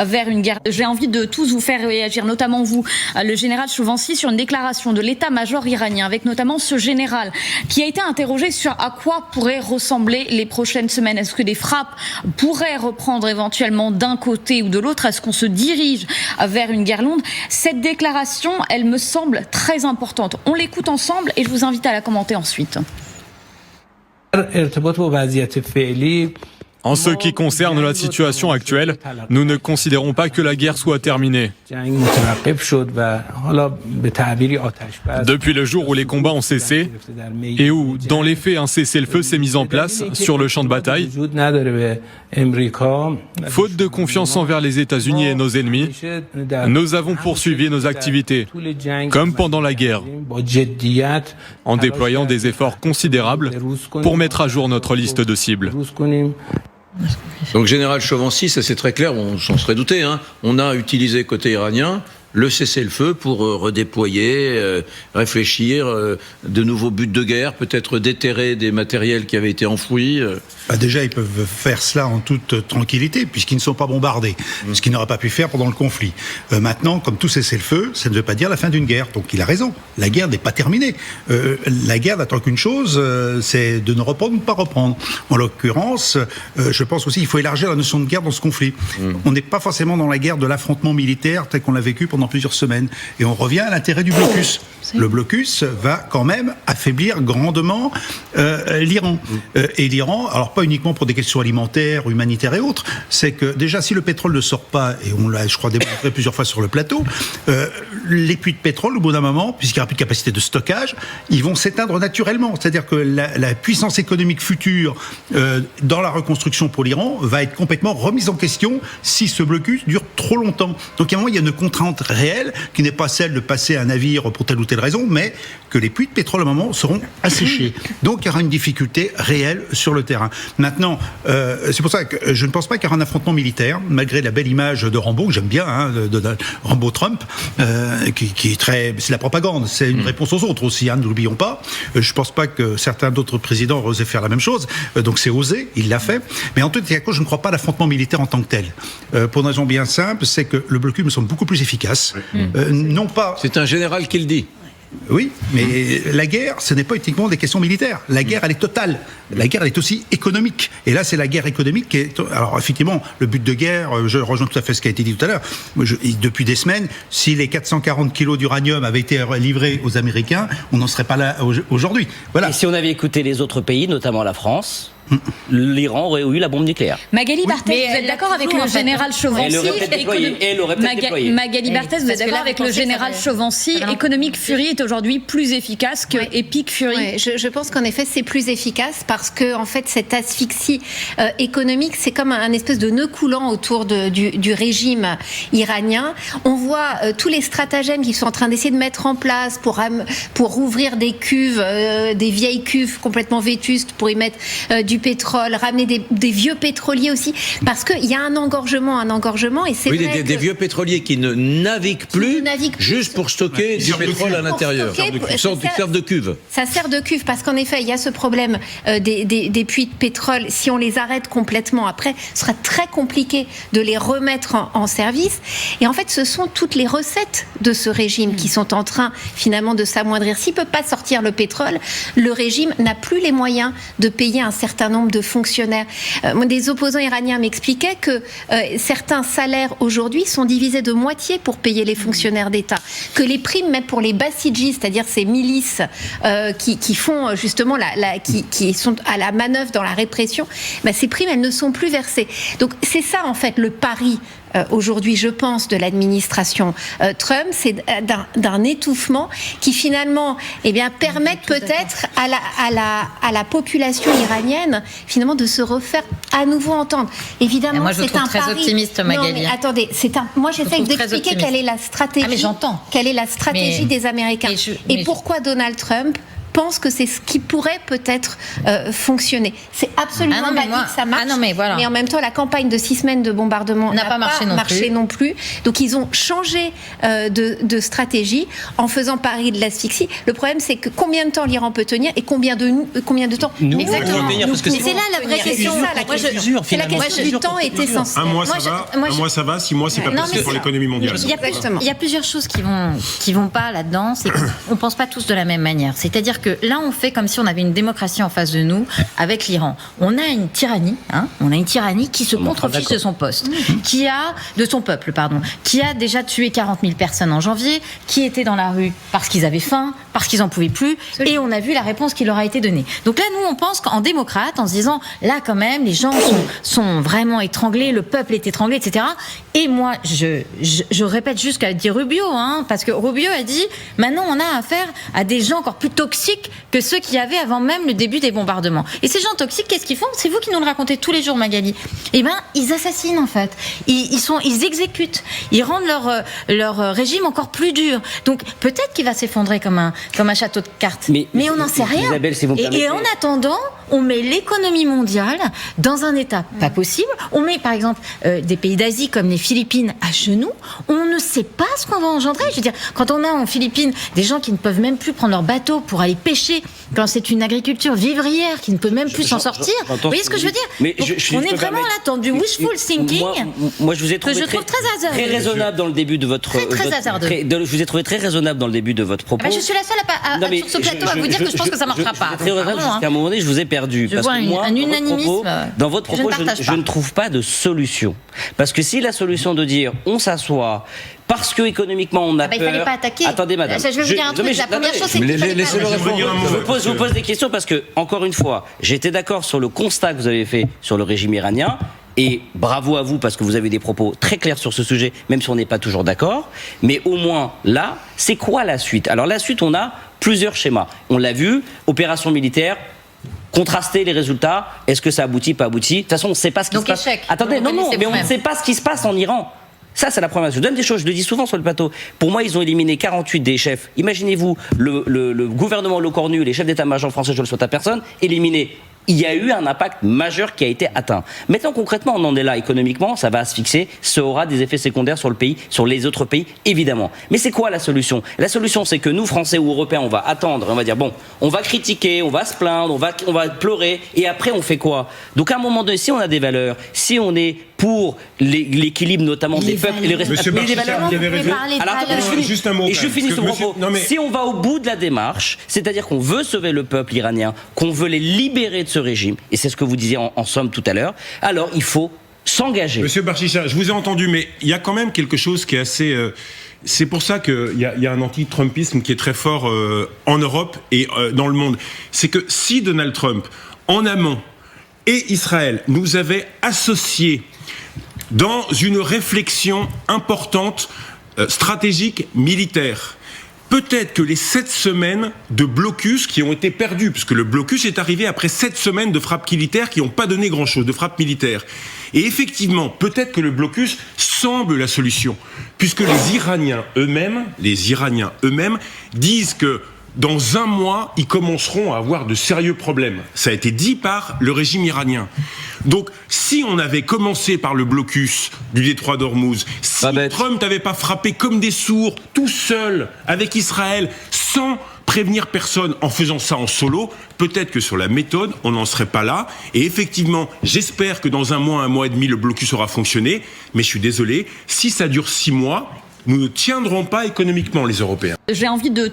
vers une guerre. J'ai envie de tous vous faire réagir, notamment vous, le général Chovancy, sur une déclaration de l'état-major iranien, avec notamment ce général qui a été interrogé sur à quoi pourraient ressembler les prochaines semaines. Est-ce que des frappes pourraient reprendre éventuellement d'un côté ou de l'autre? Est-ce qu'on se dirige vers une guerre longue? Cette déclaration, elle me semble très importante. On l'écoute ensemble et je vous invite à la commenter ensuite. En ce qui concerne la situation actuelle, nous ne considérons pas que la guerre soit terminée. Depuis le jour où les combats ont cessé et où, dans les faits, un cessez-le-feu s'est mis en place sur le champ de bataille, faute de confiance envers les États-Unis et nos ennemis, nous avons poursuivi nos activités, comme pendant la guerre, en déployant des efforts considérables pour mettre à jour notre liste de cibles. Donc, général Chovancy, ça c'est très clair, on s'en serait douté, hein. On a utilisé côté iranien le cessez-le-feu pour redéployer, réfléchir, de nouveaux buts de guerre, peut-être déterrer des matériels qui avaient été enfouis. Déjà, ils peuvent faire cela en toute tranquillité, puisqu'ils ne sont pas bombardés, ce qu'ils n'auraient pas pu faire pendant le conflit. Maintenant, comme tout cessez-le-feu, ça ne veut pas dire la fin d'une guerre. Donc il a raison, la guerre n'est pas terminée. La guerre n'attend qu'une chose, c'est de ne reprendre ou ne pas reprendre. En l'occurrence, je pense aussi qu'il faut élargir la notion de guerre dans ce conflit. On n'est pas forcément dans la guerre de l'affrontement militaire tel qu'on l'a vécu pendant plusieurs semaines. Et on revient à l'intérêt du blocus. Le blocus va quand même affaiblir grandement l'Iran. Et l'Iran, alors pas uniquement pour des questions alimentaires, humanitaires et autres, c'est que déjà si le pétrole ne sort pas, et on l'a je crois démontré plusieurs fois sur le plateau, les puits de pétrole au bout d'un moment, puisqu'il n'y aura plus de capacité de stockage, ils vont s'éteindre naturellement. C'est-à-dire que la puissance économique future dans la reconstruction pour l'Iran va être complètement remise en question si ce blocus dure trop longtemps. Donc à un moment il y a une contrainte réelle qui n'est pas celle de passer un navire pour telle ou telle raison, mais que les puits de pétrole à un moment seront asséchés. Donc il y aura une difficulté réelle sur le terrain. Maintenant, c'est pour ça que je ne pense pas qu'il y aura un affrontement militaire, malgré la belle image de Rambo, que j'aime bien, hein, de Rambo-Trump, qui est très... C'est la propagande, c'est une réponse aux autres aussi, hein, ne l'oublions pas. Je ne pense pas que certains d'autres présidents auraient osé faire la même chose, donc c'est osé, il l'a fait. Mais en tout cas, je ne crois pas à l'affrontement militaire en tant que tel. Pour une raison bien simple, c'est que le blocus me semble beaucoup plus efficace. Non pas... C'est un général qui le dit. Oui, mais la guerre, ce n'est pas uniquement des questions militaires. La guerre, elle est totale. La guerre, elle est aussi économique. Et là, c'est la guerre économique qui est... Alors, effectivement, le but de guerre, je rejoins tout à fait ce qui a été dit tout à l'heure. Depuis des semaines, si les 440 kilos d'uranium avaient été livrés aux Américains, on n'en serait pas là aujourd'hui. Voilà. Et si on avait écouté les autres pays, notamment la France, l'Iran aurait eu la bombe nucléaire. Magali Barthès, vous êtes d'accord avec le général Chovancy? Magali Barthès, vous êtes d'accord avec le général Chovancy? Economic Fury est aujourd'hui plus efficace que Epic Fury. Je pense qu'en effet, c'est plus efficace parce que, en fait, cette asphyxie économique, c'est comme un espèce de nœud coulant autour du régime iranien. On voit tous les stratagèmes qu'ils sont en train d'essayer de mettre en place pour rouvrir des cuves, des vieilles cuves complètement vétustes pour y mettre du pétrole, ramener des vieux pétroliers aussi, parce qu'il y a un engorgement, et c'est vrai des vieux pétroliers qui ne naviguent plus, juste pour stocker du pétrole à l'intérieur. Ça sert de cuve. Ça sert de cuve, parce qu'en effet, il y a ce problème des puits de pétrole. Si on les arrête complètement, après, ce sera très compliqué de les remettre en service. Et en fait, ce sont toutes les recettes de ce régime qui sont en train, finalement, de s'amoindrir. S'il ne peut pas sortir le pétrole, le régime n'a plus les moyens de payer un certain nombre de fonctionnaires. Des opposants iraniens m'expliquaient que certains salaires aujourd'hui sont divisés de moitié pour payer les fonctionnaires d'État, que les primes même pour les bassidjis, c'est-à-dire ces milices qui font justement qui sont à la manœuvre dans la répression, ces primes elles ne sont plus versées. Donc c'est ça en fait le pari aujourd'hui, je pense, de l'administration Trump, c'est d'un étouffement qui finalement permettent peut-être à la population iranienne finalement de se refaire à nouveau entendre. Évidemment, moi, c'est un pari. Très optimiste, Magali. Non, mais attendez, moi j'essaie d'expliquer quelle est la stratégie, quelle est la stratégie des Américains. Et pourquoi Donald Trump pense que c'est ce qui pourrait peut-être fonctionner. C'est absolument pas dit que ça marche. Mais en même temps, la campagne de 6 semaines de bombardement n'a pas marché non plus. Donc ils ont changé de stratégie en faisant pari de l'asphyxie. Le problème, c'est que combien de temps l'Iran peut tenir et combien de temps Exactement. C'est là la vraie question. C'est la question du temps est essentielle. Un mois ça va, 6 mois c'est pas possible pour l'économie mondiale. Il y a plusieurs choses qui vont pas là-dedans. C'est qu'on pense pas tous de la même manière. C'est-à-dire que là, on fait comme si on avait une démocratie en face de nous avec l'Iran. On a une tyrannie, qui se contrefiche de son poste, de son peuple, qui a déjà tué 40 000 personnes en janvier, qui étaient dans la rue parce qu'ils avaient faim, parce qu'ils en pouvaient plus, et on a vu la réponse qui leur a été donnée. Donc là, nous, on pense qu'en démocrate, en se disant, là, quand même, les gens sont vraiment étranglés, le peuple est étranglé, etc. Et moi, je répète juste ce qu'a dit Rubio, parce que Rubio a dit, maintenant, on a affaire à des gens encore plus toxiques que ceux qu'il y avait avant même le début des bombardements. Et ces gens toxiques, qu'est-ce qu'ils font? C'est vous qui nous le racontez tous les jours, Magali. Eh ben, ils assassinent, en fait. Ils exécutent. Ils rendent leur régime encore plus dur. Donc, peut-être qu'il va s'effondrer comme un château de cartes. Mais on n'en sait rien. Isabelle, si vous me permettez. Et en attendant, on met l'économie mondiale dans un état pas possible. On met, par exemple, des pays d'Asie comme les Philippines à genoux. On ne sait pas ce qu'on va engendrer. Je veux dire, quand on a en Philippines des gens qui ne peuvent même plus prendre leur bateau pour aller pêcher, quand c'est une agriculture vivrière qui ne peut même plus s'en sortir. Vous voyez ce que je veux dire? On est vraiment là dans du wishful thinking. Moi, je vous ai trouvé que je trouve très raisonnable dans le début de votre. Très hasardeux. Je vous ai trouvé très raisonnable dans le début de votre propos. Je suis la seule sur ce plateau à vous dire que je pense que ça marchera pas. Très raisonnable jusqu'à un moment donné, je vous ai perdu. Je vois un unanimisme. Dans votre propos, je ne trouve pas de solution. Parce que si la solution de dire on s'assoit parce que économiquement on a peur. Il fallait pas attaquer. Attendez, madame. Je vais vous dire un truc. La première chose, c'est qu'il fallait pas. Je vous pose des questions parce que, encore une fois, j'étais d'accord sur le constat que vous avez fait sur le régime iranien. Et bravo à vous parce que vous avez des propos très clairs sur ce sujet, même si on n'est pas toujours d'accord. Mais au moins, là, c'est quoi la suite? Alors la suite, on a plusieurs schémas. On l'a vu, opération militaire, contraster les résultats. Est-ce que ça aboutit, pas abouti? De toute façon, on ne sait pas ce qui se passe. Échec. Attendez, mais on ne sait pas ce qui se passe en Iran. Ça, c'est la première chose. Je donne des choses, je le dis souvent sur le plateau. Pour moi, ils ont éliminé 48 des chefs. Imaginez-vous, le gouvernement Lecornu, les chefs d'état-major français, je ne le souhaite à personne, éliminés. Il y a eu un impact majeur qui a été atteint. Maintenant, concrètement, on en est là économiquement, ça va asphyxier, ça aura des effets secondaires sur le pays, sur les autres pays, évidemment. Mais c'est quoi la solution? La solution, c'est que nous, Français ou Européens, on va attendre, on va dire, bon, on va critiquer, on va se plaindre, on va pleurer, et après, on fait quoi? Donc, à un moment donné, si on a des valeurs, si on est pour l'équilibre notamment des peuples et le respect des valeurs. Vous avez raison. Alors, juste un mot. Et je finis ce propos. Si on va au bout de la démarche, c'est-à-dire qu'on veut sauver le peuple iranien, qu'on veut les libérer de ce régime, et c'est ce que vous disiez en somme tout à l'heure, alors il faut s'engager. Monsieur Barchicha, je vous ai entendu, mais il y a quand même quelque chose qui est assez... c'est pour ça qu'il y a un anti-Trumpisme qui est très fort en Europe et dans le monde. C'est que si Donald Trump, en amont, et Israël nous avaient associés dans une réflexion importante, stratégique, militaire, peut-être que les 7 semaines de blocus qui ont été perdues, puisque le blocus est arrivé après 7 semaines de frappes militaires qui n'ont pas donné grand-chose, de frappes militaires. Et effectivement, peut-être que le blocus semble la solution, puisque les Iraniens eux-mêmes disent que dans un mois, ils commenceront à avoir de sérieux problèmes. Ça a été dit par le régime iranien. Donc, si on avait commencé par le blocus du détroit d'Ormuz, si Trump n'avait pas frappé comme des sourds, tout seul, avec Israël, sans prévenir personne, en faisant ça en solo, peut-être que sur la méthode, on n'en serait pas là. Et effectivement, j'espère que dans un mois et demi, le blocus aura fonctionné. Mais je suis désolé, si ça dure 6 mois, nous ne tiendrons pas économiquement, les Européens. J'ai envie de